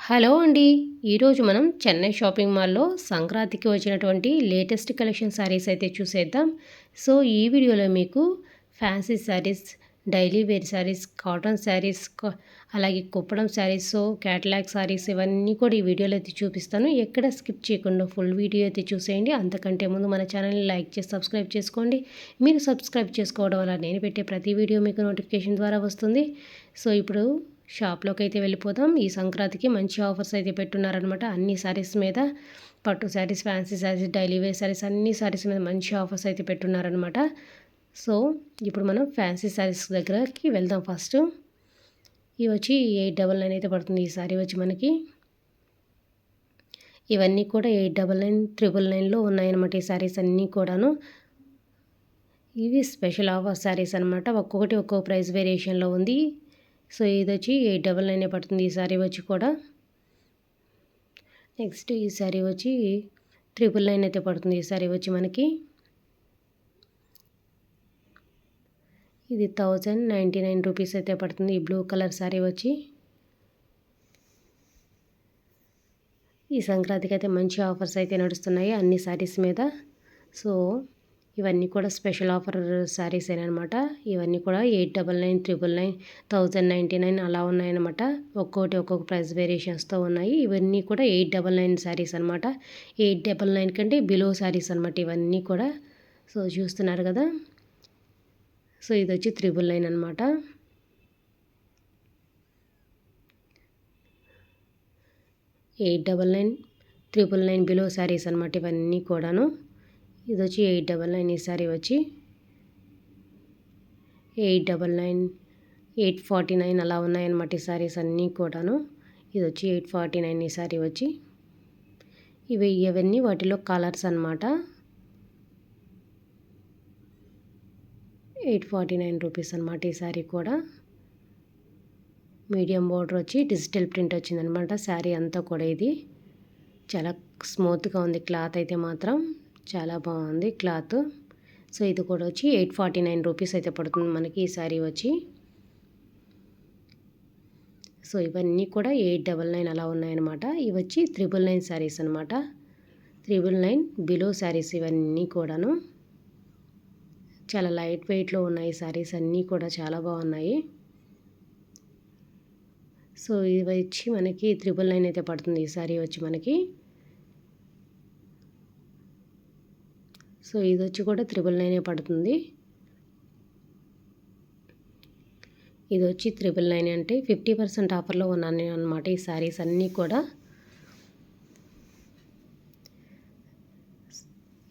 Hello అండి. ఈరోజు మనం చెన్నై షాపింగ్ మాల్‌లో సంక్రాంతికి వచ్చినటువంటి లేటెస్ట్ కలెక్షన్ శారీస్ అయితే చూసేద్దాం. సో, ఈ వీడియోలో మీకు fancy saris, daily wear saris, cotton saris, అలాగే కుప్పడం శారీస్, క్యాటలాగ్ శారీస్ ఇవన్నీ కూడా ఈ వీడియోలో అయితే చూపిస్తాను. ఎక్కడ స్కిప్ చేయకుండా ఫుల్ వీడియో అయితే చూసేయండి. అంతకంటే ముందు మన ఛానల్‌ని లైక్ చేసి సబ్స్క్రైబ్ చేసుకోండి. మీరు సబ్స్క్రైబ్ చేసుకోవడం వల్ల నేను పెట్టే ప్రతి వీడియో మీకు నోటిఫికేషన్ ద్వారా వస్తుంది. సో, ఇప్పుడు షాప్లోకి అయితే వెళ్ళిపోదాం. ఈ సంక్రాంతికి మంచి ఆఫర్స్ అయితే పెట్టున్నారనమాట. అన్ని శారీస్ మీద పట్టు saris, fancy saris, daily wear saris అన్ని శారీస్ మీద మంచి ఆఫర్స్ అయితే పెట్టున్నారనమాట. సో, ఇప్పుడు మనం ఫ్యాన్సీ శారీస్ దగ్గరకి వెళ్దాం ఫస్ట్. ఇవి వచ్చి 899 అయితే పడుతుంది ఈ శారీ వచ్చి మనకి. ఇవన్నీ కూడా 899, 999లో ఉన్నాయన్నమాట ఈ శారీస్ అన్నీ కూడాను. ఇవి స్పెషల్ ఆఫర్ శారీస్ అనమాట. ఒక్కొక్కటి ఒక్కొక్క ప్రైస్ వేరియేషన్లో ఉంది. సో, ఇదొచ్చి 899 పడుతుంది ఈ శారీ వచ్చి కూడా. నెక్స్ట్ ఈ శారీ వచ్చి 999 అయితే పడుతుంది ఈ శారీ వచ్చి మనకి. ఇది 1099 రూపీస్ అయితే పడుతుంది ఈ బ్లూ కలర్ శారీ వచ్చి. ఈ సంక్రాంతికి అయితే మంచి ఆఫర్స్ అయితే నడుస్తున్నాయి అన్ని శారీస్ మీద. సో, ఇవన్నీ కూడా స్పెషల్ ఆఫర్ శారీస్ అనమాట. ఇవన్నీ కూడా 899, 999, 1099 అలా ఉన్నాయన్నమాట. ఒక్కొక్కటి ఒక్కొక్క ప్రైస్ వేరియేషన్స్తో ఉన్నాయి. ఇవన్నీ కూడా 899 శారీస్ అనమాట. 899 కంటే బిలో శారీస్ అనమాట ఇవన్నీ కూడా. సో, చూస్తున్నారు కదా. సో, ఇది వచ్చి 999 అనమాట. ఎయిట్ 999 బిలో శారీస్ అనమాట ఇవన్నీ కూడాను. ఇది వచ్చి 899 ఈ శారీ వచ్చి. 899, 849 అలా ఉన్నాయన్నమాట ఈ శారీస్ అన్నీ కూడాను. ఇది వచ్చి 849 ఈ శారీ వచ్చి. ఇవన్నీ వాటిలో కలర్స్ అనమాట. 849 రూపీస్ అనమాట ఈ శారీ కూడా. మీడియం బోర్డర్ వచ్చి డిజిటల్ ప్రింట్ వచ్చిందనమాట శారీ అంతా కూడా. ఇది చాలా స్మూత్గా ఉంది క్లాత్ అయితే మాత్రం. చాలా బాగుంది క్లాత్. సో, ఇది కూడా వచ్చి 849 రూపీస్ అయితే పడుతుంది మనకి ఈ శారీ వచ్చి. సో, ఇవన్నీ కూడా 899 అలా ఉన్నాయన్నమాట. ఇవి వచ్చి 999 శారీస్ అనమాట. 999 బిలో శారీస్ ఇవన్నీ కూడాను. చాలా లైట్ వెయిట్లో ఉన్నాయి శారీస్ అన్నీ కూడా చాలా బాగున్నాయి. సో, ఇది వచ్చి మనకి 999 అయితే పడుతుంది ఈ శారీ వచ్చి మనకి. సో, ఇది వచ్చి కూడా 999 పడుతుంది. ఇది వచ్చి 999 అంటే 50% ఆఫర్లో ఉన్నాను అనమాట ఈ శారీస్ అన్నీ కూడా.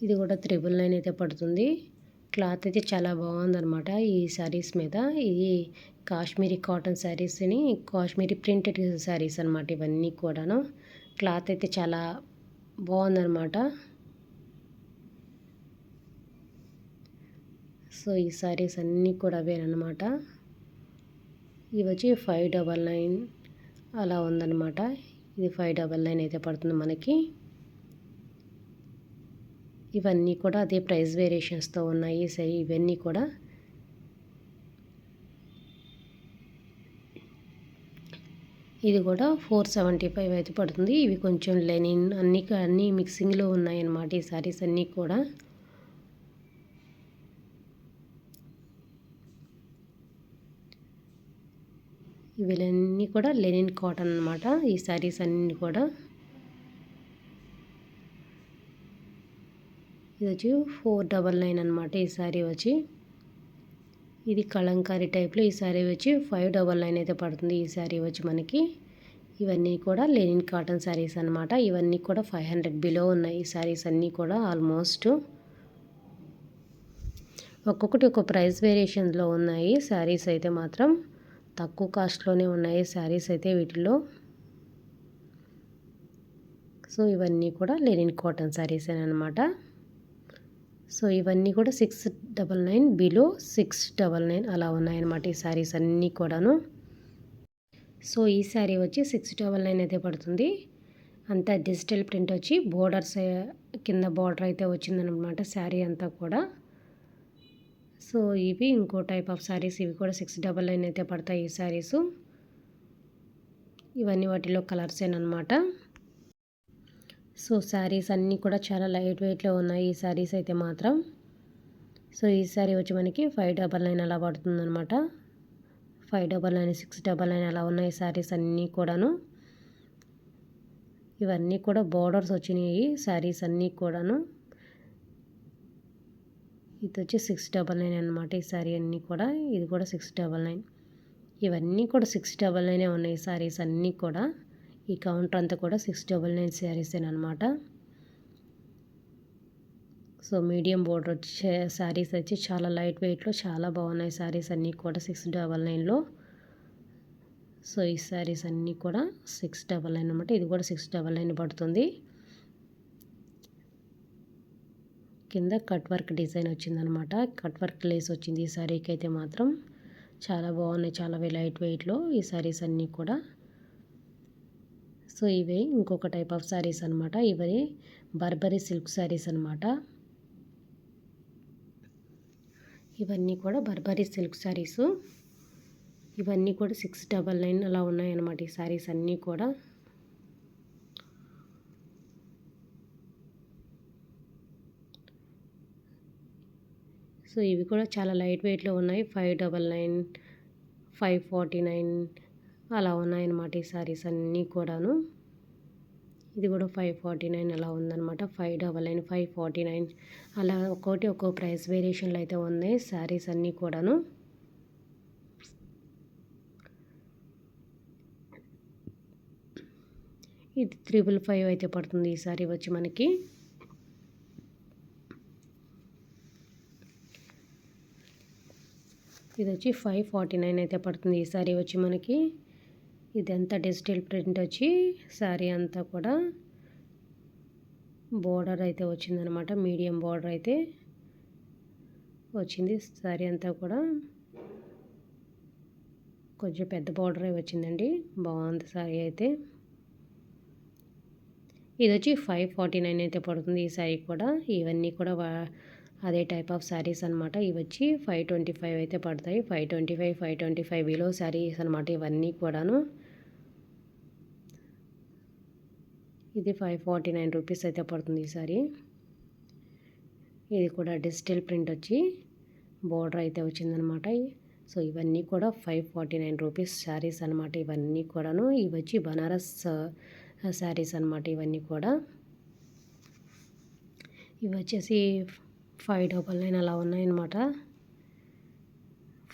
ఇది కూడా 999 అయితే పడుతుంది. క్లాత్ అయితే చాలా బాగుందనమాట ఈ శారీస్ మీద. ఇది కాశ్మీరీ కాటన్ శారీస్ని కాశ్మీరీ ప్రింటెడ్ శారీస్ అనమాట ఇవన్నీ కూడాను. క్లాత్ అయితే చాలా బాగుందనమాట. సో, ఈ శారీస్ అన్నీ కూడా అవేనమాట. ఇవి వచ్చి 599 అలా ఉందన్నమాట. ఇది 599 అయితే పడుతుంది మనకి. ఇవన్నీ కూడా అదే ప్రైస్ వేరియేషన్స్తో ఉన్నాయి ఇవన్నీ కూడా. ఇది కూడా 475 అయితే పడుతుంది. ఇవి కొంచెం లెనిన్ అన్నీ మిక్సింగ్లో ఉన్నాయన్నమాట ఈ శారీస్ అన్నీ కూడా. ఇవన్నీ కూడా లెనిన్ కాటన్ అనమాట ఈ శారీస్ అన్నీ కూడా. ఇది వచ్చి 499 అనమాట ఈ శారీ వచ్చి. ఇది కలంకారీ టైప్లో ఈ శారీ వచ్చి 599 అయితే పడుతుంది ఈ శారీ వచ్చి మనకి. ఇవన్నీ కూడా లెనిన్ కాటన్ శారీస్ అనమాట. ఇవన్నీ కూడా 500 బిలో ఉన్నాయి ఈ శారీస్ అన్నీ కూడా ఆల్మోస్ట్. ఒక్కొక్కటి ఒక ప్రైస్ వేరియేషన్లో ఉన్నాయి శారీస్ అయితే మాత్రం. తక్కువ కాస్ట్లోనే ఉన్నాయి శారీస్ అయితే వీటిలో. సో, ఇవన్నీ కూడా లెనిన్ కాటన్ శారీస్ అనమాట. సో, ఇవన్నీ కూడా 699 బిలో 699 అలా ఉన్నాయన్నమాట ఈ శారీస్ అన్నీ కూడాను. సో, ఈ శారీ వచ్చి 699 అయితే పడుతుంది. అంతా డిజిటల్ ప్రింట్ వచ్చి బోర్డర్స్ కింద బార్డర్ అయితే వచ్చిందనమాట శారీ అంతా కూడా. సో, ఇవి ఇంకో టైప్ ఆఫ్ శారీస్. ఇవి కూడా 699 అయితే పడతాయి ఈ శారీసు. ఇవన్నీ వాటిలో కలర్సేనమాట. సో శారీస్ అన్నీ కూడా చాలా లైట్ వెయిట్లో ఉన్నాయి ఈ శారీస్ అయితే మాత్రం. సో ఈ శారీ వచ్చి మనకి 599 అలా పడుతుందనమాట. 599, 699 అలా ఉన్నాయి శారీస్ అన్నీ కూడాను. ఇవన్నీ కూడా బోర్డర్స్ వచ్చినాయి శారీస్ అన్నీ కూడాను. ఇది వచ్చి 699 అనమాట ఈ శారీ అన్నీ కూడా. ఇది కూడా 699. ఇవన్నీ కూడా 699 ఉన్నాయి శారీస్ అన్నీ కూడా. ఈ కౌంటర్ అంతా కూడా 699 శారీసేనమాట. సో మీడియం బోర్డర్ వచ్చే శారీస్ వచ్చి చాలా లైట్ వెయిట్లో చాలా బాగున్నాయి శారీస్ అన్నీ కూడా 699లో. సో ఈ శారీస్ అన్నీ కూడా 699 అనమాట. ఇది కూడా 699 పడుతుంది. కింద కట్ వర్క్ డిజైన్ వచ్చిందనమాట. కట్ వర్క్ లేస్ వచ్చింది ఈ శారీకి అయితే మాత్రం. చాలా బాగున్నాయి, చాలా లైట్ వెయిట్లో ఈ శారీస్ అన్నీ కూడా. సో ఇవి ఇంకొక టైప్ ఆఫ్ శారీస్ అనమాట. ఇవి బర్బరీ సిల్క్ శారీస్ అనమాట. ఇవన్నీ కూడా బర్బరీ సిల్క్ శారీసు. ఇవన్నీ కూడా 699 అలా ఉన్నాయన్నమాట ఈ శారీస్ అన్నీ కూడా. సో ఇవి కూడా చాలా లైట్ వెయిట్లో ఉన్నాయి. 599, 549 అలా ఉన్నాయన్నమాట ఈ శారీస్ అన్నీ కూడాను. ఇది కూడా 549 అలా ఉందన్నమాట. 599, 549 అలా ఒక్కొక్కటి ఒక్కో ప్రైస్ వేరియేషన్లో అయితే ఉన్నాయి శారీస్ అన్నీ కూడాను. ఇది 555 అయితే పడుతుంది ఈ శారీ వచ్చి మనకి. ఇది వచ్చి 549 అయితే పడుతుంది ఈ శారీ వచ్చి మనకి. ఇదంతా డిజిటల్ ప్రింట్ వచ్చి శారీ అంతా కూడా బోర్డర్ అయితే వచ్చిందనమాట. మీడియం బోర్డర్ అయితే వచ్చింది. శారీ అంతా కూడా కొంచెం పెద్ద బోర్డర్ వచ్చిందండి. బాగుంది శారీ అయితే. ఇది వచ్చి 549 అయితే పడుతుంది ఈ శారీ కూడా. ఇవన్నీ కూడా అదే టైప్ ఆఫ్ శారీస్ అనమాట. ఇవి వచ్చి 525 అయితే పడతాయి. 525, 525 బిలో శారీస్ అనమాట ఇవన్నీ కూడాను. ఇది 549 రూపీస్ అయితే పడుతుంది ఈ శారీ. ఇది కూడా డిజిటల్ ప్రింట్ వచ్చి బోర్డర్ అయితే వచ్చిందనమాట. సో ఇవన్నీ కూడా 549 రూపీస్ శారీస్ అనమాట ఇవన్నీ కూడాను. ఇవి వచ్చి బనారస్ శారీస్ అనమాట ఇవన్నీ కూడా. ఇవి వచ్చేసి 599 అలా ఉన్నాయన్నమాట.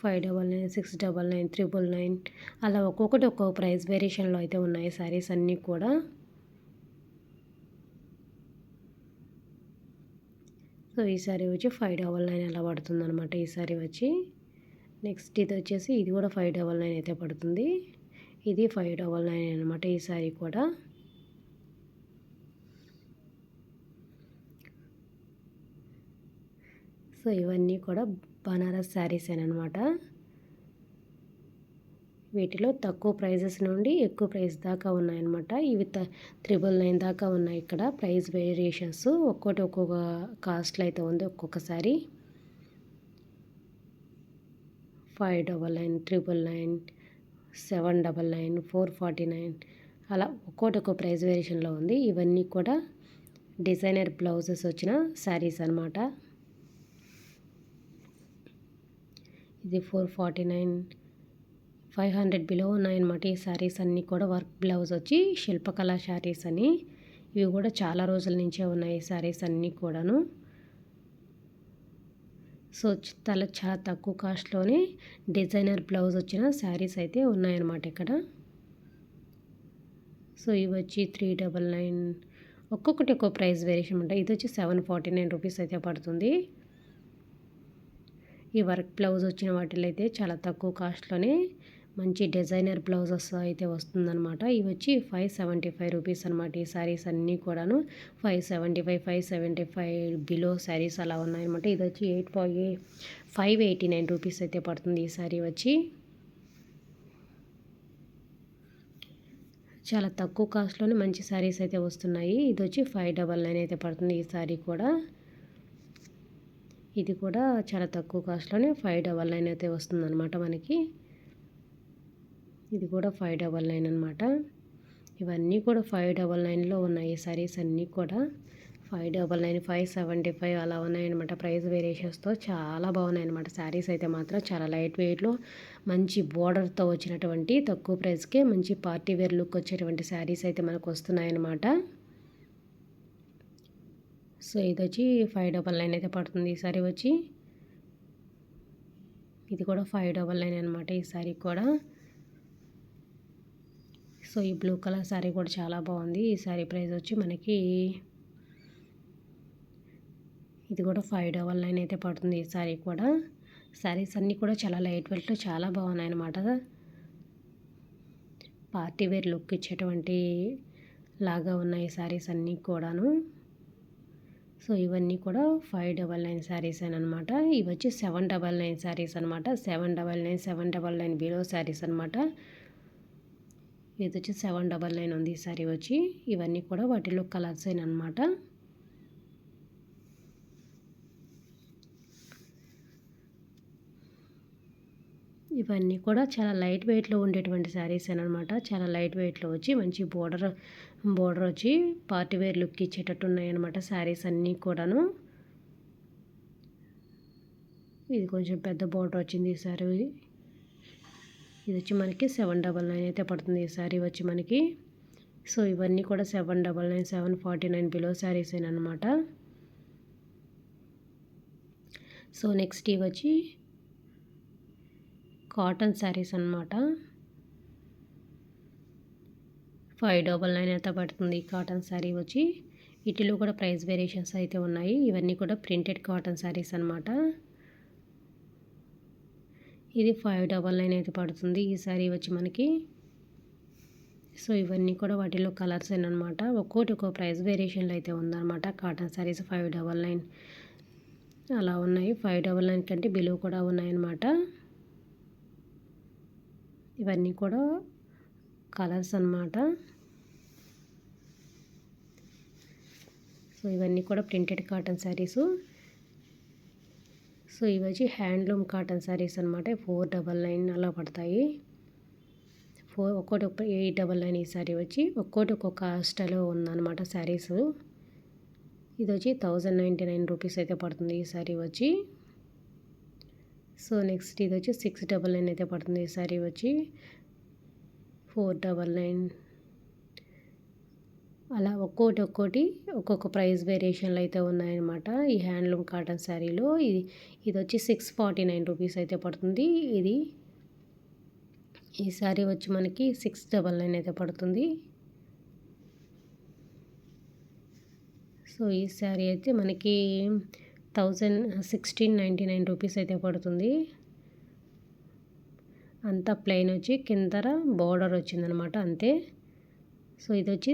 599, 699, 399 అలా ఒక్కొక్కటి ఒక్కొక్క ప్రైస్ వేరియేషన్లో అయితే ఉన్నాయి శారీస్ అన్నీ కూడా. సో ఈ శారీ వచ్చి 599 అలా పడుతుంది అనమాట ఈ శారీ వచ్చి. నెక్స్ట్ ఇది వచ్చేసి ఇది కూడా 599 అయితే పడుతుంది. ఇది 599 అనమాట ఈ శారీ కూడా. సో ఇవన్నీ కూడా బనారస్ శారీసేనమాట. వీటిలో తక్కువ ప్రైజెస్ నుండి ఎక్కువ ప్రైస్ దాకా ఉన్నాయన్నమాట. ఇవి 999 దాకా ఉన్నాయి ఇక్కడ ప్రైస్ వేరియేషన్స్. ఒక్కొక్కటి ఒక్కొక్క కాస్ట్లో అయితే ఉంది. ఒక్కొక్కసారి 599, 999, 799, 449 అలా ఒక్కొక్కటి ఒక్కో ప్రైస్ వేరియేషన్లో ఉంది. ఇవన్నీ కూడా డిజైనర్ బ్లౌజెస్ వచ్చిన శారీస్ అనమాట. ఇది 449, 500 బిలో ఉన్నాయన్నమాట ఈ శారీస్ అన్నీ కూడా. వర్క్ బ్లౌజ్ వచ్చి శిల్పకళ శారీస్ అని. ఇవి కూడా చాలా రోజుల నుంచే ఉన్నాయి ఈ శారీస్ అన్నీ కూడాను. సో చాలా తక్కువ కాస్ట్లోనే డిజైనర్ బ్లౌజ్ వచ్చిన శారీస్ అయితే ఉన్నాయన్నమాట ఇక్కడ. సో ఇవి వచ్చి 399 ఒక్కొక్కటి ఒక్కో ప్రైస్ వేరియేషన్ ఉంటాయి. ఇది వచ్చి 749 రూపీస్ అయితే పడుతుంది. ఈ వర్క్ బ్లౌజ్ వచ్చిన వాటిలో అయితే చాలా తక్కువ కాస్ట్లోనే మంచి డిజైనర్ బ్లౌజెస్ అయితే వస్తుందన్నమాట. ఇవి వచ్చి 575 రూపీస్ అనమాట ఈ శారీస్ అన్నీ కూడాను. 575, 575 బిలో శారీస్ అలా ఉన్నాయన్నమాట. ఇది వచ్చి 589 రూపీస్ అయితే పడుతుంది ఈ శారీ వచ్చి. చాలా తక్కువ కాస్ట్లోనే మంచి శారీస్ అయితే వస్తున్నాయి. ఇది వచ్చి 599 అయితే పడుతుంది ఈ శారీ కూడా. ఇది కూడా చాలా తక్కువ కాస్ట్లోనే 599 అయితే వస్తుందన్నమాట మనకి. ఇది కూడా 599 అనమాట. ఇవన్నీ కూడా 599లో ఉన్నాయి సారీస్ అన్నీ కూడా. 599, 575 అలా ఉన్నాయన్నమాట. ప్రైస్ వేరియేషన్స్తో చాలా బాగున్నాయన్నమాట. శారీస్ అయితే మాత్రం చాలా లైట్ వెయిట్లో మంచి బోర్డర్తో వచ్చినటువంటి తక్కువ ప్రైస్కే మంచి పార్టీ వేర్ లుక్ వచ్చేటువంటి శారీస్ అయితే మనకు వస్తున్నాయన్నమాట. సో ఇది వచ్చి 599 అయితే పడుతుంది. ఈ సారీ వచ్చి ఇది కూడా 599 అనమాట. ఈ సారీ కూడా. సో ఈ బ్లూ కలర్ శారీ కూడా చాలా బాగుంది. ఈ శారీ ప్రైస్ వచ్చి మనకి ఇది కూడా 599 అయితే పడుతుంది. ఈ శారీ కూడా. శారీస్ అన్నీ కూడా చాలా లైట్ వెయిట్లో చాలా బాగున్నాయి అన్నమాట. పార్టీ వేర్ లుక్ ఇచ్చేటువంటి లాగా ఉన్నాయి శారీస్ అన్నీ కూడాను. సో ఇవన్నీ కూడా 599 శారీస్ అనమాట. ఇవి వచ్చి 799 శారీస్ అనమాట. 799, 799 బిలో శారీస్ అనమాట. ఇది వచ్చి 799 ఉంది ఈ శారీ వచ్చి. ఇవన్నీ కూడా వాటిలో కలర్స్ అనమాట. ఇవన్నీ కూడా చాలా లైట్ వెయిట్లో ఉండేటువంటి శారీస్ అనమాట. చాలా లైట్ వెయిట్లో వచ్చి మంచి బోర్డర్ వచ్చి పార్టీ వేర్ లుక్ ఇచ్చేటట్టు ఉన్నాయన్నమాట శారీస్ అన్నీ కూడాను. ఇది కొంచెం పెద్ద బోర్డర్ వచ్చింది ఈ శారీ. ఇది వచ్చి మనకి 799 అయితే పడుతుంది ఈ శారీ వచ్చి మనకి. సో ఇవన్నీ కూడా 799, 749 బిలో శారీస్ అనమాట. సో నెక్స్ట్ ఇవి వచ్చి కాటన్ శారీస్ అనమాట. 599 అయితే పడుతుంది కాటన్ శారీ వచ్చి. వీటిలో కూడా ప్రైస్ వేరియేషన్స్ అయితే ఉన్నాయి. ఇవన్నీ కూడా ప్రింటెడ్ కాటన్ శారీస్ అనమాట. ఇది 599 అయితే పడుతుంది ఈ శారీ వచ్చి మనకి. సో ఇవన్నీ కూడా వాటిలో కలర్స్ అనమాట. ఒక్కోటి ఒక్కో ప్రైస్ వేరియేషన్లు అయితే ఉందన్నమాట. కాటన్ శారీస్ 599 అలా ఉన్నాయి. 599 కంటే బిలో కూడా ఉన్నాయన్నమాట. ఇవన్నీ కూడా కలర్స్ అన్నమాట. సో ఇవన్నీ కూడా ప్రింటెడ్ కాటన్ శారీసు. సో ఇవి వచ్చి హ్యాండ్లూమ్ కాటన్ శారీస్ అనమాట. 499 అలా పడతాయి. ఒక్కోటి 899 ఈ శారీ వచ్చి. ఒక్కోటి ఒక్కొక్క స్టైల్లో ఉందన్నమాట శారీస్. ఇది వచ్చి 1099 రూపీస్ అయితే పడుతుంది ఈ శారీ వచ్చి. సో నెక్స్ట్ ఇది వచ్చి 699 అయితే పడుతుంది ఈ శారీ వచ్చి. 499 అలా ఒక్కోటి ఒక్కొక్క ప్రైస్ వేరియేషన్లు అయితే ఉన్నాయన్నమాట. ఈ హ్యాండ్లూమ్ కాటన్ శారీలో ఇది వచ్చి 649 రూపీస్ అయితే పడుతుంది. ఈ శారీ వచ్చి మనకి 699 అయితే పడుతుంది. సో ఈ శారీ అయితే మనకి 1699 రూపీస్ అయితే పడుతుంది. అంతా ప్లెయిన్ వచ్చి కిందర బోర్డర్ వచ్చిందనమాట అంతే. సో ఇది వచ్చి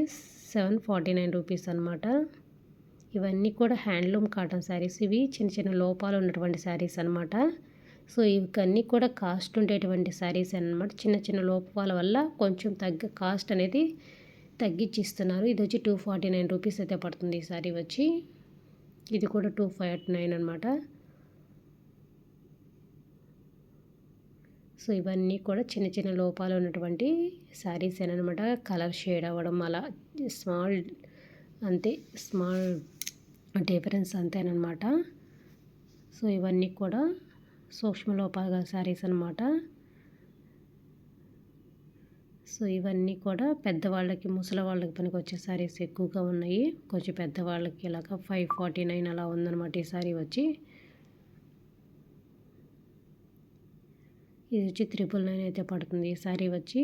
749 రూపీస్ అనమాట. ఇవన్నీ కూడా హ్యాండ్లూమ్ కాటన్ శారీస్. ఇవి చిన్న చిన్న లోపాలు ఉన్నటువంటి శారీస్ అనమాట. సో ఇవన్నీ కూడా కాస్ట్ ఉండేటువంటి శారీస్ అనమాట. చిన్న చిన్న లోపాల వల్ల కొంచెం కాస్ట్ అనేది తగ్గించి ఇస్తున్నారు. ఇది వచ్చి 249 రూపీస్ అయితే పడుతుంది ఈ శారీ వచ్చి. ఇది కూడా 259 అనమాట. సో ఇవన్నీ కూడా చిన్న చిన్న లోపాలు ఉన్నటువంటి శారీస్ అనమాట. కలర్ షేడ్ అవ్వడం అలా స్మాల్ డిఫరెన్స్ అంతేనమాట. సో ఇవన్నీ కూడా సూక్ష్మ లోపాల శారీస్ అనమాట. సో ఇవన్నీ కూడా పెద్దవాళ్ళకి ముసలి వాళ్ళకి పనికి వచ్చే శారీస్ ఎక్కువగా ఉన్నాయి. కొంచెం పెద్దవాళ్ళకి ఇలాగ 549 అలా ఉందన్నమాట ఈ శారీ వచ్చి. ఇది వచ్చి 999 అయితే పడుతుంది ఈ శారీ వచ్చి.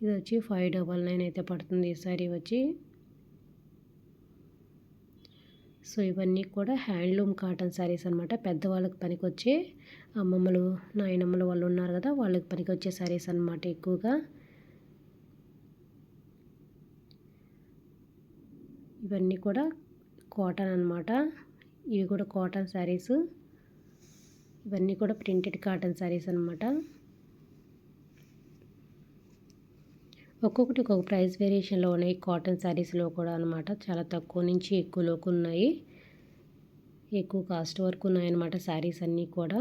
ఇది వచ్చి 599 అయితే పడుతుంది ఈ శారీ వచ్చి. సో ఇవన్నీ కూడా హ్యాండ్లూమ్ కాటన్ శారీస్ అనమాట. పెద్దవాళ్ళకి పనికొచ్చే అమ్మమ్మలు నాయనమ్మలు వాళ్ళు ఉన్నారు కదా, వాళ్ళకి పనికొచ్చే శారీస్ అనమాట ఎక్కువగా. ఇవన్నీ కూడా కాటన్ అనమాట. ఇవి కూడా కాటన్ శారీస్. ఇవన్నీ కూడా ప్రింటెడ్ కాటన్ శారీస్ అనమాట. ఒక్కొక్కటి ఒక్కొక్క ప్రైస్ వేరియేషన్లో ఉన్నాయి కాటన్ శారీస్లో కూడా అనమాట. చాలా తక్కువ నుంచి ఎక్కువలోకి ఉన్నాయి. ఎక్కువ కాస్ట్ వరకు ఉన్నాయన్నమాట శారీస్ అన్నీ కూడా.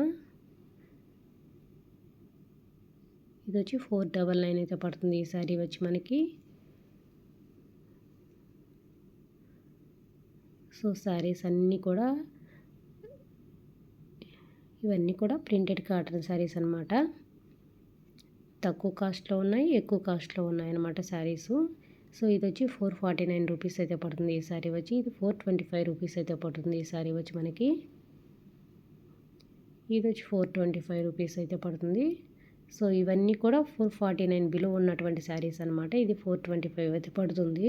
ఇది వచ్చి 499 అయితే పడుతుంది ఈ శారీ వచ్చి మనకి. సో శారీస్ అన్నీ కూడా ఇవన్నీ కూడా ప్రింటెడ్ కాటన్ శారీస్ అనమాట. తక్కువ కాస్ట్లో ఉన్నాయి, ఎక్కువ కాస్ట్లో ఉన్నాయన్నమాట శారీసు. సో ఇది వచ్చి 449 రూపీస్ అయితే పడుతుంది ఈ శారీ వచ్చి. ఇది 425 రూపీస్ అయితే పడుతుంది ఈ శారీ వచ్చి మనకి. ఇది వచ్చి 425 రూపీస్ అయితే పడుతుంది. సో ఇవన్నీ కూడా 449 బిలో ఉన్నటువంటి శారీస్ అనమాట. ఇది 425 అయితే పడుతుంది.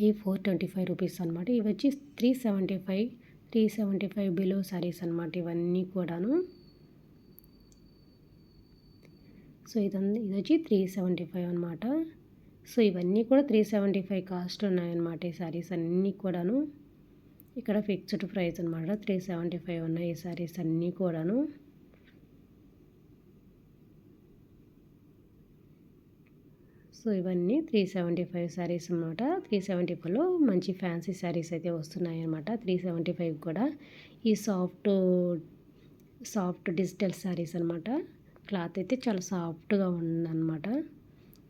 ఈ 425 రూపీస్ అనమాట. ఇవి వచ్చి 375 బిలో శారీస్ అనమాట ఇవన్నీ కూడాను. సో ఇది వచ్చి 375 అనమాట. సో ఇవన్నీ కూడా 375 కాస్ట్ ఉన్నాయన్నమాట ఈ శారీస్ అన్నీ కూడాను. ఇక్కడ ఫిక్స్డ్ ప్రైస్ అనమాట. 375 ఉన్నాయి ఈ శారీస్ అన్నీ కూడాను. సో ఇవన్నీ 375 శారీస్ అనమాట. 375లో మంచి ఫ్యాన్సీ శారీస్ అయితే వస్తున్నాయి అనమాట. 375 కూడా ఈ సాఫ్ట్ డిజిటల్ శారీస్ అనమాట. క్లాత్ అయితే చాలా సాఫ్ట్గా ఉందన్నమాట.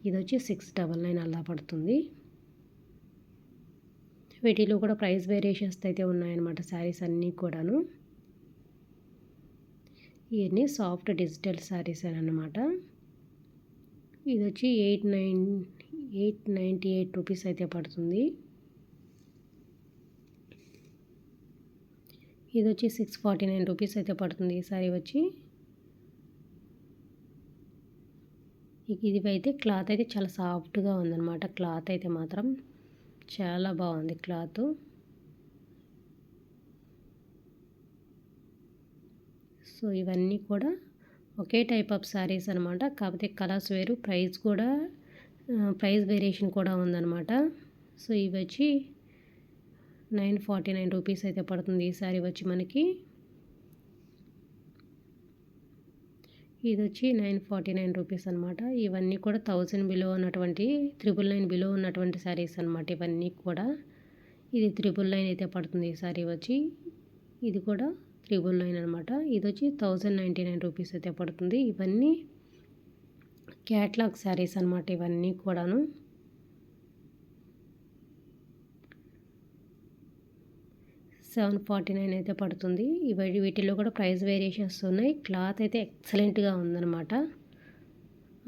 ఇది వచ్చి 699 అలా పడుతుంది. వీటిలో కూడా ప్రైస్ వేరియేషన్స్ అయితే ఉన్నాయన్నమాట శారీస్ అన్నీ కూడాను. ఇవన్నీ సాఫ్ట్ డిజిటల్ శారీస్ అన్నమాట. ఇది వచ్చి 898 రూపీస్ అయితే పడుతుంది. ఇది వచ్చి 649 రూపీస్ అయితే పడుతుంది ఈ శారీ వచ్చి. ఇది అయితే క్లాత్ అయితే చాలా సాఫ్ట్గా ఉందన్నమాట. క్లాత్ అయితే మాత్రం చాలా బాగుంది క్లాత్. సో ఇవన్నీ కూడా ఒకే టైప్ ఆఫ్ శారీస్ అనమాట. కాకపోతే కలర్స్ వేరు, ప్రైస్ వేరియేషన్ కూడా ఉందన్నమాట. సో ఇవి వచ్చి 949 రూపీస్ అయితే పడుతుంది ఈ శారీ వచ్చి మనకి. ఇది వచ్చి 949 రూపీస్ అనమాట. ఇవన్నీ కూడా 1000 బిలో ఉన్నటువంటి 999 బిలో ఉన్నటువంటి శారీస్ అనమాట ఇవన్నీ కూడా. ఇది 999 అయితే పడుతుంది ఈ శారీ వచ్చి. ఇది కూడా 999 అనమాట. ఇది వచ్చి 1099 రూపీస్ అయితే పడుతుంది. ఇవన్నీ క్యాట్లాగ్ శారీస్ అనమాట ఇవన్నీ కూడాను. $749 అయితే పడుతుంది. వీటిలో కూడా ప్రైస్ వేరియేషన్స్ ఉన్నాయి. క్లాత్ అయితే ఎక్సలెంట్గా ఉందన్నమాట.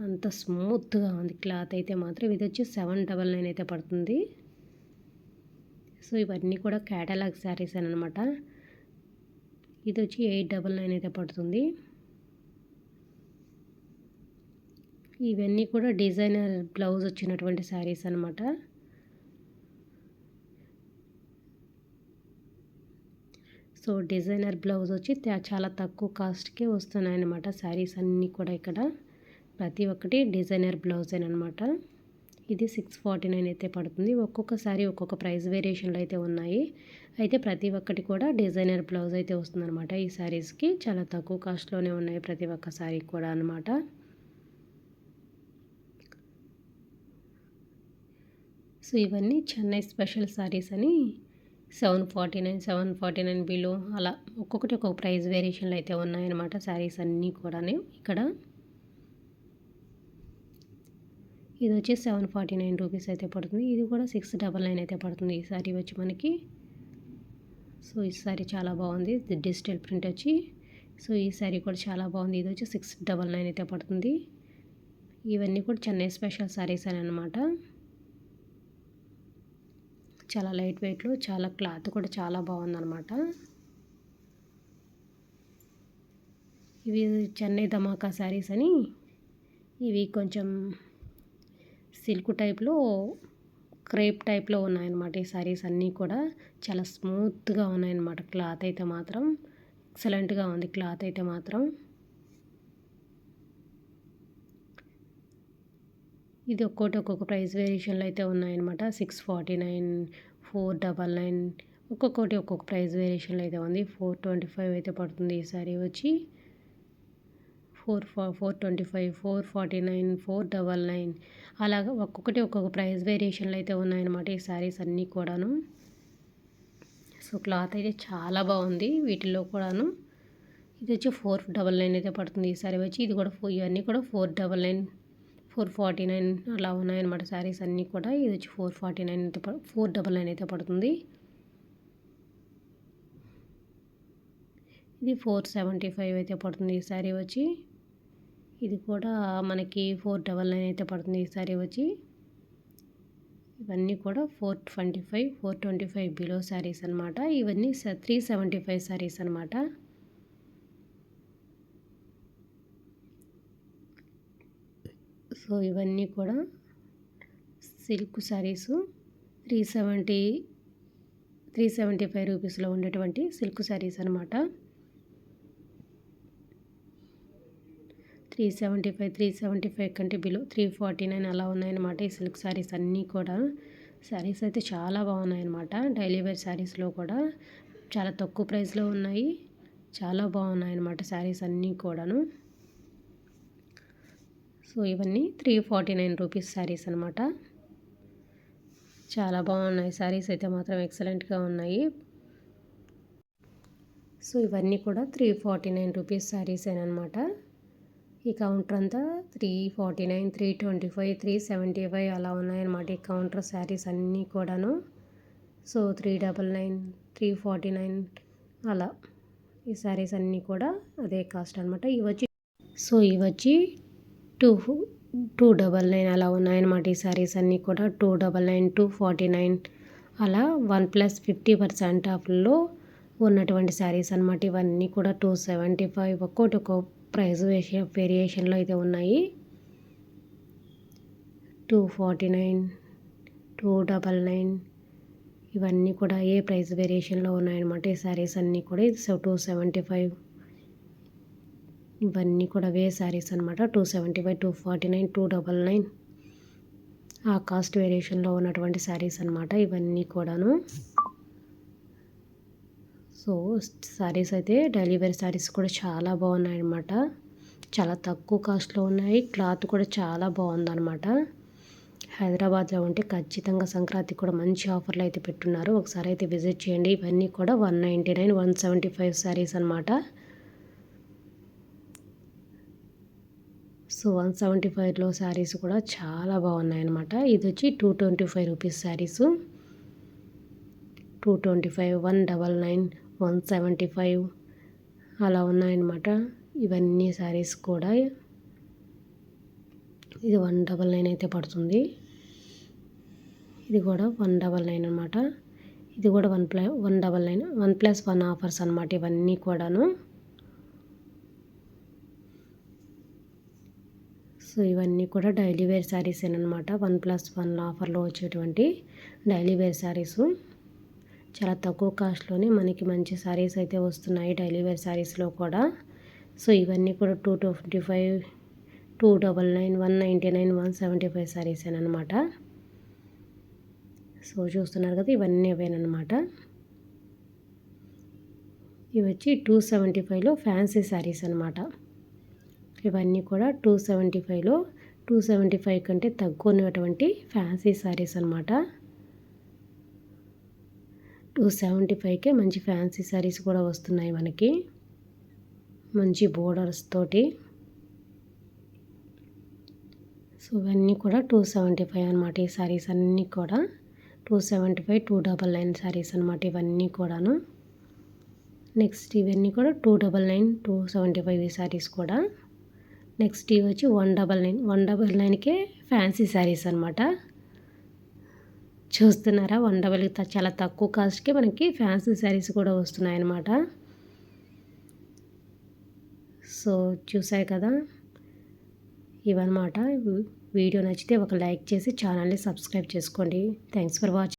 అంత స్మూత్గా ఉంది క్లాత్ అయితే మాత్రం. ఇది వచ్చి 799 అయితే పడుతుంది. సో ఇవన్నీ కూడా క్యాటలాగ్ శారీస్ అనమాట. ఇది వచ్చి 899 అయితే పడుతుంది. ఇవన్నీ కూడా డిజైనర్ బ్లౌజ్ వచ్చినటువంటి శారీస్ అనమాట. సో డిజైనర్ బ్లౌజ్ వచ్చి చాలా తక్కువ కాస్ట్కే వస్తున్నాయి అన్నమాట శారీస్ అన్నీ కూడా. ఇక్కడ ప్రతి ఒక్కటి డిజైనర్ బ్లౌజేనమాట. ఇది 649 అయితే పడుతుంది. ఒక్కొక్క శారీ ఒక్కొక్క ప్రైస్ వేరియేషన్లు అయితే ఉన్నాయి. అయితే ప్రతి ఒక్కటి కూడా డిజైనర్ బ్లౌజ్ అయితే వస్తుందన్నమాట ఈ శారీస్కి. చాలా తక్కువ కాస్ట్లోనే ఉన్నాయి ప్రతి ఒక్క శారీ కూడా అనమాట. సో ఇవన్నీ చెన్నై స్పెషల్ శారీస్ అని 749 బిలో అలా ఒక్కొక్కటి ఒక్కొక్క ప్రైస్ వేరియేషన్లు అయితే ఉన్నాయన్నమాట శారీస్ అన్నీ కూడా ఇక్కడ. ఇది వచ్చి 749 రూపీస్ అయితే పడుతుంది. ఇది కూడా 699 అయితే పడుతుంది ఈ శారీ వచ్చి మనకి. సో ఈ శారీ చాలా బాగుంది. డిజిటల్ ప్రింట్ వచ్చి. సో ఈ శారీ కూడా చాలా బాగుంది. ఇది వచ్చి 699 అయితే పడుతుంది. ఇవన్నీ కూడా చెన్నై స్పెషల్ శారీస్ అని అనమాట. చాలా లైట్ వెయిట్లో, చాలా క్లాత్ కూడా చాలా బాగుందన్నమాట. ఇవి చెన్నై ధమాకా శారీస్ అని. ఇవి కొంచెం సిల్క్ టైప్లో, క్రేప్ టైప్లో ఉన్నాయన్నమాట ఈ శారీస్ అన్నీ కూడా. చాలా స్మూత్గా ఉన్నాయన్నమాట. క్లాత్ అయితే మాత్రం ఎక్సలెంట్గా ఉంది క్లాత్ అయితే మాత్రం. ఇది ఒక్కొక్క ప్రైస్ వేరియేషన్లు అయితే ఉన్నాయన్నమాట. 649, 499 ఒక్కొక్కటి ఒక్కొక్క ప్రైస్ వేరియేషన్లు అయితే ఉంది. 425 అయితే పడుతుంది ఈ శారీ వచ్చి. 425, 449, 499 అలాగా ఒక్కొక్కటి ఒక్కొక్క ప్రైస్ వేరియేషన్లు అయితే ఉన్నాయన్నమాట ఈ శారీస్ అన్నీ కూడాను. సో క్లాత్ అయితే చాలా బాగుంది వీటిల్లో కూడాను. ఇది వచ్చి 499 అయితే పడుతుంది ఈ సారీ వచ్చి. ఇది కూడా ఇవన్నీ కూడా 499, 449 అలా ఉన్నాయన్నమాట శారీస్ అన్నీ కూడా. ఇది వచ్చి 449 అయితే 499 అయితే పడుతుంది. ఇది 475 అయితే పడుతుంది ఈ శారీ వచ్చి. ఇది కూడా మనకి 499 అయితే పడుతుంది ఈ శారీ వచ్చి. ఇవన్నీ కూడా 425, 425 బిలో శారీస్ అనమాట. ఇవన్నీ 375 శారీస్ అనమాట. సో ఇవన్నీ కూడా సిల్క్ శారీసు 375 రూపీస్లో ఉండేటువంటి సిల్క్ శారీస్ అనమాట. 375 కంటే బిలో 349 అలా ఉన్నాయన్నమాట ఈ సిల్క్ శారీస్ అన్నీ కూడా. శారీస్ అయితే చాలా బాగున్నాయన్నమాట. డైలీ వేర్ శారీస్లో కూడా చాలా తక్కువ ప్రైస్లో ఉన్నాయి. చాలా బాగున్నాయన్నమాట శారీస్ అన్నీ కూడాను. సో ఇవన్నీ 349 రూపీస్ శారీస్ అనమాట. చాలా బాగున్నాయి శారీస్ అయితే మాత్రం ఎక్సలెంట్గా ఉన్నాయి. సో ఇవన్నీ కూడా 349 రూపీస్ శారీస్ అనమాట. ఈ కౌంటర్ అంతా 349, 325, 375 అలా ఉన్నాయన్నమాట ఈ కౌంటర్ శారీస్ అన్నీ కూడాను. సో 399, 349 అలా ఈ శారీస్ అన్నీ కూడా అదే కాస్ట్ అనమాట. ఇవి వచ్చి 299 అలా ఉన్నాయన్నమాట ఈ శారీస్ అన్నీ కూడా. 299, 249 అలా 1+50% ఆఫ్లో ఉన్నటువంటి శారీస్ అనమాట. ఇవన్నీ కూడా 275 ఒక్కో ప్రైస్ వేరియేషన్లో అయితే ఉన్నాయి. 249, 299 ఇవన్నీ కూడా ఏ ప్రైస్ వేరియేషన్లో ఉన్నాయన్నమాట ఈ శారీస్ అన్నీ కూడా. ఇది 275 ఇవన్నీ కూడా వే శారీస్ అనమాట. 275, 249, 299 ఆ కాస్ట్ వేరియేషన్లో ఉన్నటువంటి శారీస్ అనమాట ఇవన్నీ కూడాను. సో శారీస్ అయితే డైలీ వేర్ శారీస్ కూడా చాలా బాగున్నాయి అన్నమాట. చాలా తక్కువ కాస్ట్లో ఉన్నాయి. క్లాత్ కూడా చాలా బాగుందన్నమాట. హైదరాబాద్లో ఉంటే ఖచ్చితంగా సంక్రాంతికి కూడా మంచి ఆఫర్లు అయితే పెట్టున్నారు. ఒకసారి అయితే విజిట్ చేయండి. ఇవన్నీ కూడా 199, 175 శారీస్ అనమాట. సో 175లో శారీస్ కూడా చాలా బాగున్నాయి అన్నమాట. ఇది వచ్చి 225 రూపీస్ శారీసు. 225, 199, 175 అలా ఉన్నాయన్నమాట ఇవన్నీ శారీస్ కూడా. ఇది 199 అయితే పడుతుంది. ఇది కూడా 199 అనమాట. ఇది కూడా 199, 1+1 ఆఫర్స్ అనమాట ఇవన్నీ కూడాను. సో ఇవన్నీ కూడా డైలీ వేర్ శారీస్ అనమాట. 1+1 ఆఫర్లో వచ్చేటువంటి డైలీ వేర్ శారీసు. చాలా తక్కువ కాస్ట్లోనే మనకి మంచి శారీస్ అయితే వస్తున్నాయి డైలీ వేర్ శారీస్లో కూడా. సో ఇవన్నీ కూడా 225, 299, 199, 175 శారీస్ అనమాట. సో చూస్తున్నారు కదా ఇవన్నీ అవేనమాట. ఇవి వచ్చి 275లో ఫ్యాన్సీ శారీస్ అనమాట. ఇవన్నీ కూడా 275లో 275 కంటే తక్కువ ఉన్నటువంటి ఫ్యాన్సీ శారీస్ అనమాట. 275కే మంచి ఫ్యాన్సీ శారీస్ కూడా వస్తున్నాయి మనకి, మంచి బోర్డర్స్ తోటి. సో ఇవన్నీ కూడా 275 అనమాట ఈ శారీస్ అన్నీ కూడా. 275, 299 శారీస్ అనమాట ఇవన్నీ కూడాను. నెక్స్ట్ ఇవన్నీ కూడా 299, 275 ఈ శారీస్ కూడా. నెక్స్ట్ ఇవి వచ్చి 199, 199కే ఫ్యాన్సీ శారీస్ అనమాట. చూస్తున్నారా 199 చాలా తక్కువ కాస్ట్కే మనకి ఫ్యాన్సీ శారీస్ కూడా వస్తున్నాయి అన్నమాట. సో చూసాయి కదా ఇవన్నమాట. వీడియో నచ్చితే ఒక లైక్ చేసి ఛానల్ని సబ్స్క్రైబ్ చేసుకోండి. Thanks for watching.